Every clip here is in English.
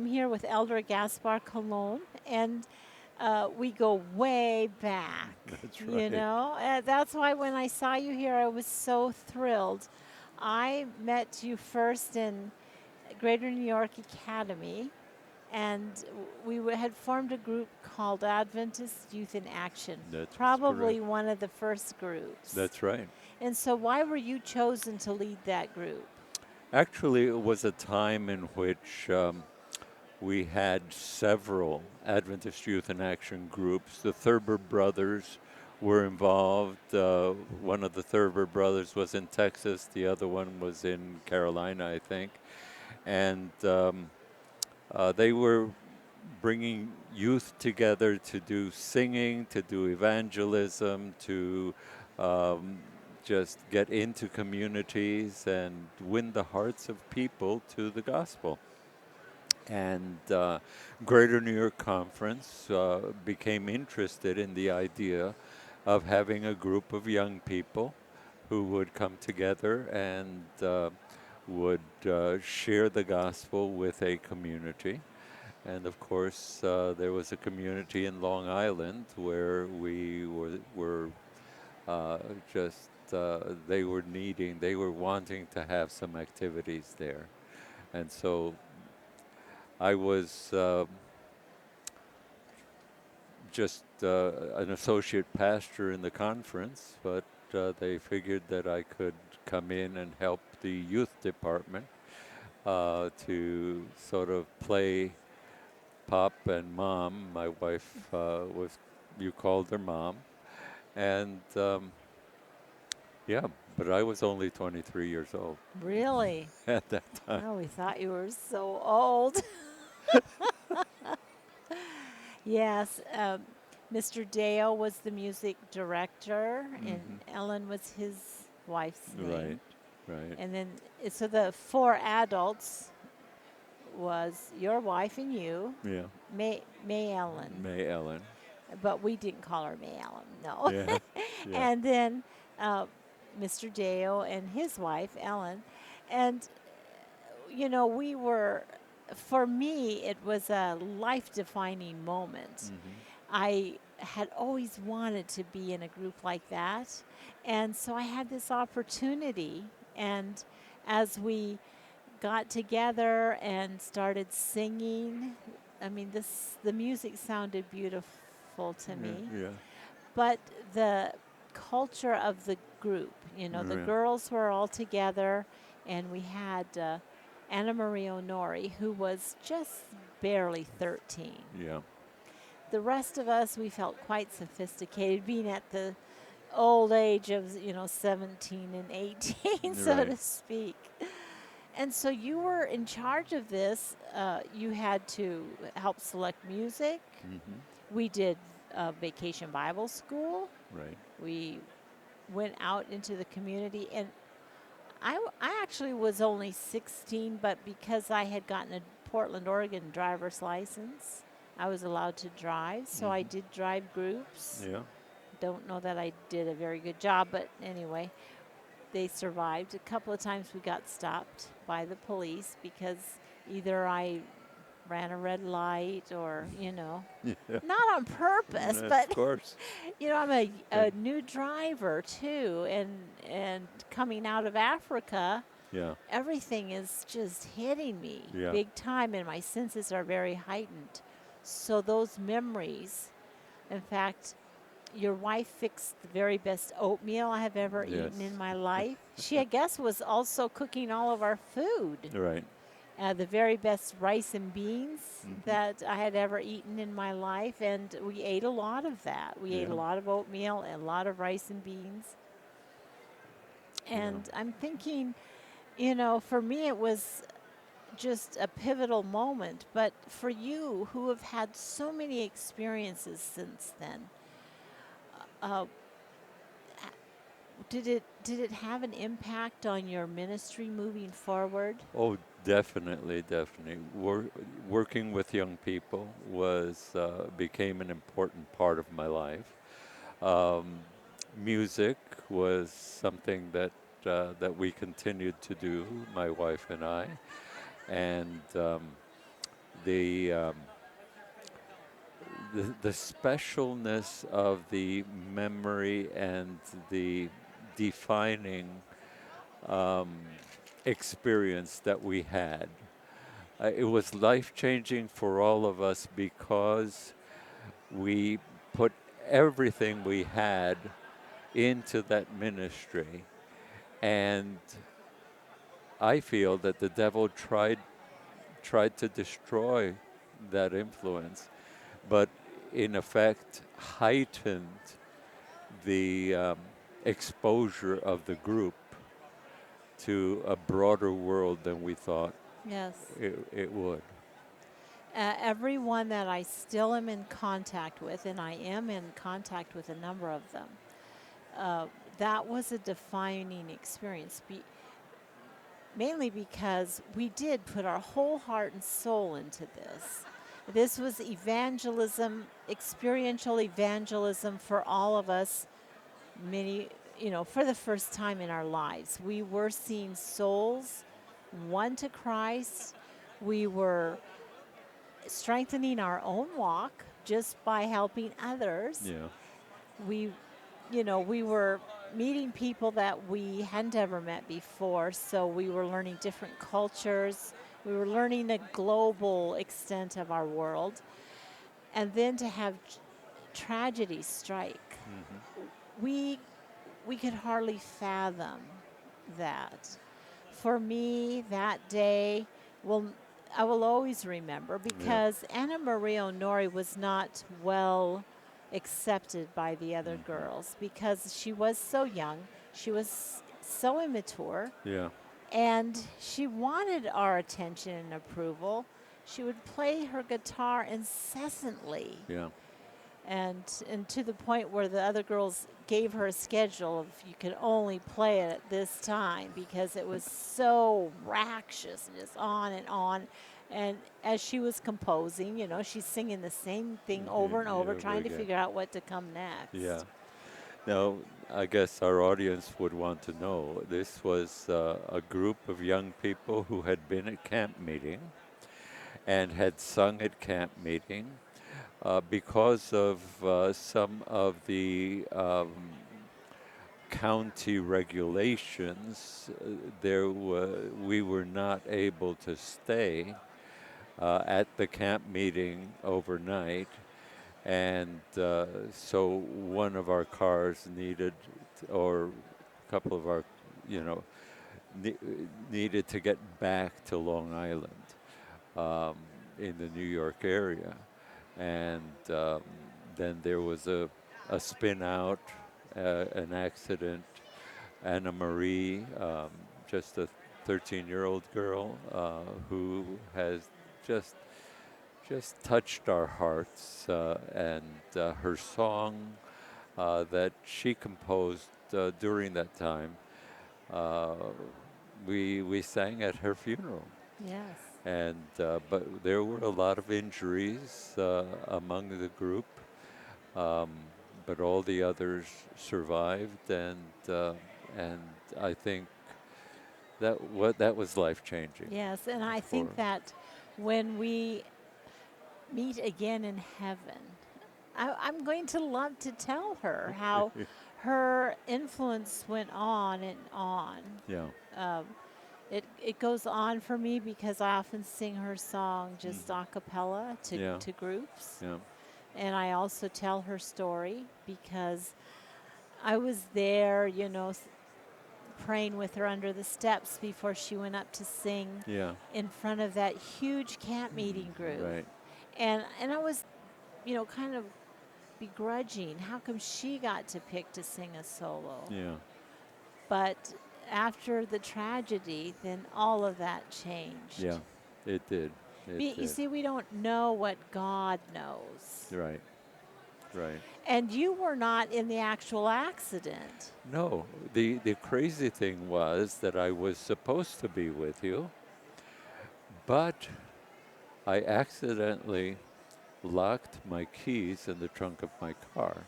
I'm here with Elder Gaspar Colon, and we go way back, That's you right. know. That's why when I saw you here, I was so thrilled. I met you first in Greater New York Academy, and had formed a group called Adventist Youth in Action, That's correct. probably one of the first groups. That's right. And so, why were you chosen to lead that group? Actually, it was a time in which we had several Adventist Youth in Action groups. The Thurber brothers were involved. One of the Thurber brothers was in Texas, the other one was in Carolina, I think. And they were bringing youth together to do singing, to do evangelism, to um, just get into communities and win the hearts of people to the gospel. And Greater New York Conference became interested in the idea of having a group of young people who would come together and would share the gospel with a community. And of course, there was a community in Long Island where we were uh, just, they were wanting to have some activities there. And so I was just an associate pastor in the conference, but they figured that I could come in and help the youth department to sort of play pop and mom. My wife was, you called her mom. And yeah, but I was only 23 years old Really? at that time. Oh, we thought you were so old. Yes, Mr. Dale was the music director, and Hmm. Ellen was his wife's Right, name. right. And then, so the four adults was your wife and you, Yeah, May Ellen, May Ellen. but we didn't call her May Ellen, no. Yeah, yeah, And then uh, Mr. Dale and his wife, Ellen. And, we were, for me, it was a life defining moment. hmm, I had always wanted to be in a group like that. And so I had this opportunity. And as we got together and started singing, I mean, the music sounded beautiful to yeah, me. yeah, But the culture of the group, the yeah, girls were all together, and we had Anna Marie Honori, who was just barely 13. yeah, The rest of us, we felt quite sophisticated, being at the old age of, 17 and 18, so right. to speak. And so you were in charge of this. You had to help select music. Hmm. We did vacation Bible school. Right. We went out into the community. And I actually was only 16, but because I had gotten a Portland, Oregon driver's license, I was allowed to drive. So I Hmm. did drive groups. Yeah. Don't know that I did a very good job, but anyway, they survived. A couple of times we got stopped by the police because either I ran a red light or, Yeah. not on purpose, Of but course. I'm a, And a new driver too, and coming out of Africa, yeah, everything is just hitting me yeah. big time, and my senses are very heightened. So those memories, in fact, your wife fixed the very best oatmeal I have ever eaten in Yes. my life. She, I guess, was also cooking all of our food. Right. The very best rice and beans Hmm. that I had ever eaten in my life, and we ate a lot of that. We ate Yeah. a lot of oatmeal and a lot of rice and beans. Yeah. And I'm thinking, for me, it was just a pivotal moment. But for you, who have had so many experiences since then, uh, did it have an impact on your ministry moving forward? Oh, definitely, definitely. Working with young people was became an important part of my life. Um, Music was something that we continued to do, my wife and I, and the the specialness of the memory and the defining um, experience that we had. It was life changing for all of us because we put everything we had into that ministry. And I feel that the devil tried to destroy that influence, but in effect heightened the exposure of the group to a broader world than we thought Yes. it would. Everyone that I still am in contact with, and I am in contact with a number of them, uh, that was a defining experience. Mainly because we did put our whole heart and soul into this. This was evangelism, experiential evangelism for all of us, many, for the first time in our lives. We were seeing souls won to Christ. We were strengthening our own walk just by helping others. Yeah, We we were meeting people that we hadn't ever met before, so we were learning different cultures. We were learning the global extent of our world. And then to have tragedy strike, we we could hardly fathom that. For me, that day will I will always remember yeah, because Anna Maria Honori was not well accepted by the other girls because she was so young, she was so immature, yeah, and she wanted our attention and approval. She would play her guitar incessantly, yeah, and to the point where the other girls gave her a schedule of you could only play it at this time because it was so fractious and just on and on. And as she was composing, she's singing the same thing over and over, over trying to again. figure out what to come Yeah. next. Now, I guess our audience would want to know this was a group of young people who had been at camp meeting and had sung at camp meeting because of some of the county regulations. We were not able to stay at the camp meeting overnight, and so one of our cars needed, or a couple of our, you know, ne- needed to get back to Long Island um, in the New York area, and then there was a spin out, an accident. Anna Marie, just a 13-year-old girl who has just just touched our hearts, and her song that she composed during that time, uh, we sang at her funeral. Yes. And but there were a lot of injuries among the group, um, but all the others survived, and I think that was life changing Yes, and I for. think that when we meet again in heaven, I'm going to love to tell her how her influence went on and on. Yeah. Um, it goes on for me because I often sing her song just a cappella Yeah. to groups. Yeah. And I also tell her story because I was there, praying with her under the steps before she went up to sing Yeah. in front of that huge camp meeting group. Right. And I was, kind of begrudging. How come she got to pick to sing a solo? Yeah. But after the tragedy, then all of that changed. Yeah. It did. It You did. see, we don't know what God knows. Right. Right. And you were not in the actual accident. No, the crazy thing was that I was supposed to be with you, but I accidentally locked my keys in the trunk of my car,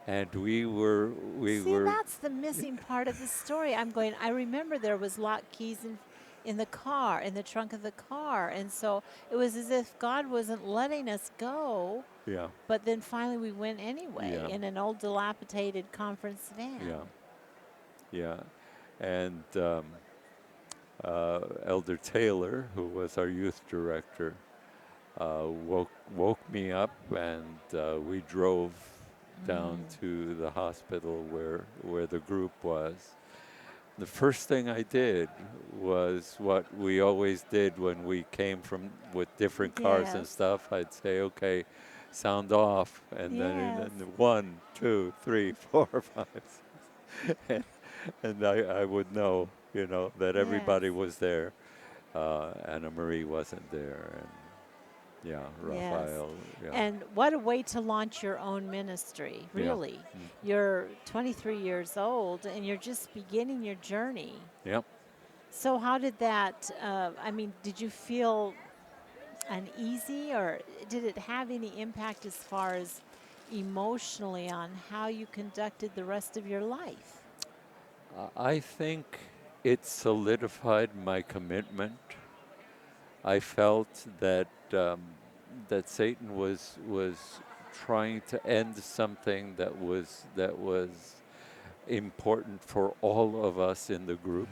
and we See, were that's the missing part of the story. I remember there was locked keys in the car, in the trunk of the car. And so it was as if God wasn't letting us go, Yeah. but then finally we went anyway Yeah. in an old dilapidated conference van. Yeah. Yeah. And Elder Taylor, who was our youth director, woke me up, and we drove down Mm. to the hospital where the group was. The first thing I did was what we always did when we came from with different cars and Yes. stuff. I'd say, "Okay, sound off," and then Yes. and one, two, three, four, five, and, I would know, that Yes. everybody was there. Anna Marie wasn't there, and yeah, Yes. Raphael, yeah, And what a way to launch your own ministry, yeah, really. mm, You're 23 years old and you're just beginning your journey. yep. So, how did that? I mean, did you feel uneasy or did it have any impact as far as emotionally on how you conducted the rest of your life? I think it solidified my commitment. I felt that Satan was trying to end something that was important for all of us in the group.